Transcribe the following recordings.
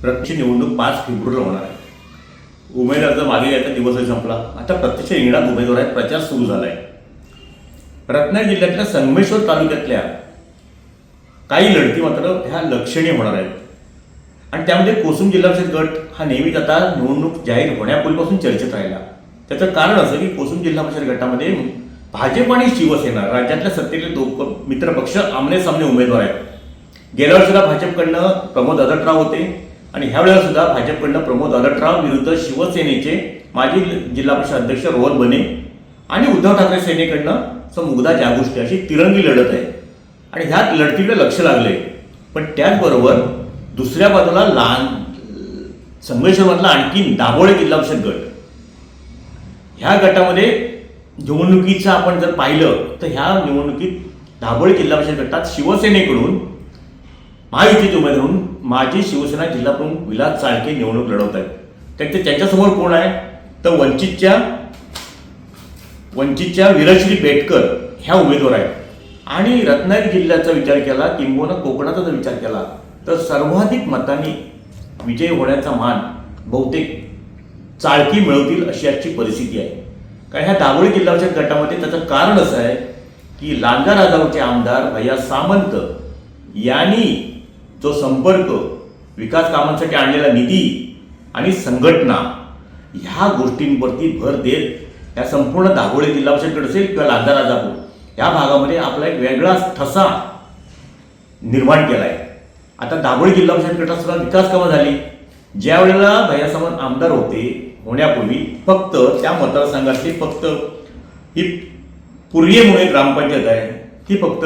प्रत्यक्ष निवडणूक 5 फेब्रुवारीला होणार आहे. उमेदवार मागे याचा दिवसही संपला. आता प्रत्यक्ष रिंगणात उमेदवार आहेत, प्रचार सुरू झाला आहे. रत्नागिरी जिल्ह्यातल्या संगमेश्वर तालुक्यातल्या काही लढती मात्र ह्या लक्षणीय होणार आहेत. आणि त्यामध्ये कोसुम जिल्हा परिषद गट हा नेहमीच आता निवडणूक जाहीर होण्यापूर्वीपासून चर्चेत राहिला. त्याचं कारण असं की कोसुम जिल्हा परिषद गटामध्ये भाजप आणि शिवसेना राज्यातल्या सत्तेतले दोन मित्रपक्ष आमने सामने उमेदवार आहेत. गेल्या वर्षीला भाजपकडनं प्रमोद अदटराव होते आणि ह्या वेळेला सुद्धा भाजपकडनं प्रमोद अदटराव विरुद्ध शिवसेनेचे माजी जिल्हा परिषद अध्यक्ष रोहन बने आणि उद्धव ठाकरे सेनेकडनं मुग्धा जागुष्टे अशी तिरंगी लढत आहे. आणि ह्या लढतीकडे लक्ष लागले. पण त्याचबरोबर दुसऱ्या बाजूला लहान संगमेश्वरमधला आणखी दाभोळे जिल्हा परिषद गट, ह्या गटामध्ये निवडणुकीचं आपण जर पाहिलं तर ह्या निवडणुकीत दाभोळे जिल्हा परिषद गटात शिवसेनेकडून महायुतीचे उमेदवार म्हणून माजी शिवसेना जिल्हा प्रमुख विलास चाळके निवडणूक लढवत आहेत. त्यांच्यासमोर कोण आहे तर वंचितच्या वीरश्री बेटकर ह्या उमेदवार आहेत. आणि रत्नागिरी जिल्ह्याचा विचार केला किंबहुना कोकणाचा जर विचार केला तर सर्वाधिक मतांनी विजय होण्याचा मान बहुतेक चाळकी मिळवतील अशी आजची परिस्थिती आहे. कारण ह्या दाभोळे जिल्हा परिषद गटामध्ये त्याचं कारण असं आहे की लांजा राजावरचे आमदार भैया सामंत यांनी जो संपर्क, विकास कामांसाठी आणलेला निधी आणि संघटना ह्या गोष्टींवरती भर देत या संपूर्ण दाभोळे जिल्हा परिषद गट असेल किंवा लांजा राजापूर या भागामध्ये आपला एक वेगळा ठसा निर्माण केला आहे. आता दाभोळे जिल्हा परिषद गटात सुद्धा विकास कामं झाली. ज्या वेळेला भैया सामंत आमदार होण्यापूर्वी फक्त त्या मतदारसंघातली फक्त ही पुर्ये म्हणून एक ग्रामपंचायत आहे ती फक्त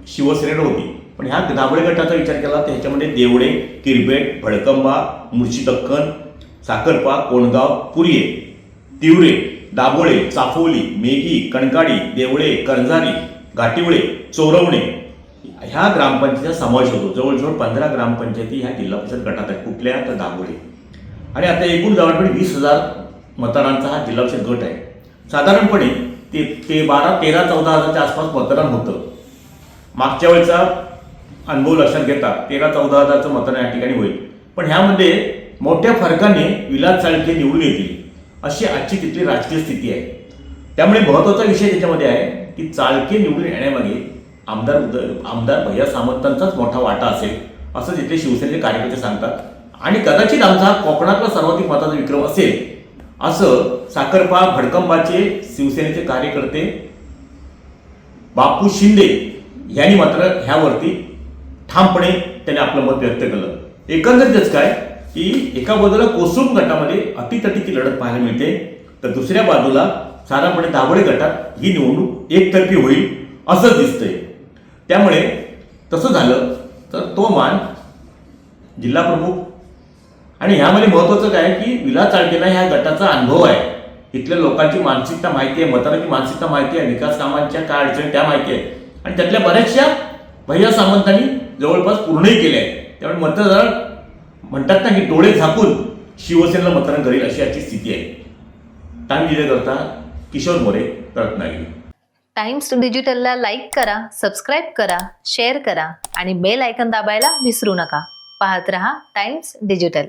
शिवसेनेकडे होती. पण ह्या दाभोळे गटाचा विचार केला तर ह्याच्यामध्ये देवडे, किरपेट, भडकंबा, मुर्शी दख्खन, साखरपा, कोणगाव, पुर्ये, तिवरे, दाभोळे, चाफोली, मेघी, कणकाडी, देवळे, करंजारी, घाटिवळे, चोरवणे ह्या ग्रामपंचायतीचा समावेश होतो. जवळजवळ 15 ग्रामपंचायती ह्या जिल्हा परिषद गटात आहेत. कुठल्या तर दाभोळे. आणि आता एकूण जवळपास 20,000 मतदारांचा हा जिल्हा परिषद गट आहे. साधारणपणे ते 13-14 हजारच्या आसपास मतदान होतं. मागच्या वेळेचा अनुभव लक्षात घेता 13-14 हजारचं मतदान या ठिकाणी होईल. पण ह्यामध्ये मोठ्या फरकाने विलास चाळके निवडून येतील अशी आजची तिथली राजकीय स्थिती आहे. त्यामुळे महत्त्वाचा विषय त्याच्यामध्ये आहे की चाळके निवडून येण्यामागे आमदार भैया सामंतांचाच मोठा वाटा असेल असं तिथले शिवसेनेचे कार्यकर्ते सांगतात. आणि कदाचित आमचा कोकणातला सर्वाधिक मताचा विक्रम असेल असं साखरपा भडकंबाचे शिवसेनेचे कार्यकर्ते बापू शिंदे यांनी मात्र ह्यावरती ठामपणे त्याने आपलं मत व्यक्त केलं. एकंदरीतच काय की एका बाजूला कोसुम गटामध्ये अटीतटीची लढत पाहायला मिळते तर दुसऱ्या बाजूला साधारणपणे दाभोळे गटात ही निवडणूक एकतर्फी होईल असं दिसतंय. त्यामुळे तसं झालं तर तो मान जिल्हा प्रमुख आणि ह्यामध्ये महत्त्वाचं काय की विलास चाळकेंना ह्या गटाचा अनुभव आहे. इथल्या लोकांची मानसिकता माहिती आहे, मतदारांची मानसिकता माहिती आहे, विकास कामांच्या काय अडचणी त्या माहिती आहे आणि त्यातल्या बऱ्याचशा भैया सामंतांनी जवळपास पूर्णही केल्या आहेत. त्यामुळे मतदार म्हणतात ना की डोळे झाकून शिवसेनेला मतदान करेल अशी याची स्थिती आहे. टाइम्स डिजिटलकरता किशोर मोरे, रत्नागिरी. टाइम्स डिजिटलला लाईक करा, सबस्क्राईब करा, शेअर करा आणि बेल आयकॉन दाबायला विसरू नका. पाहत रहा टाइम्स डिजिटल.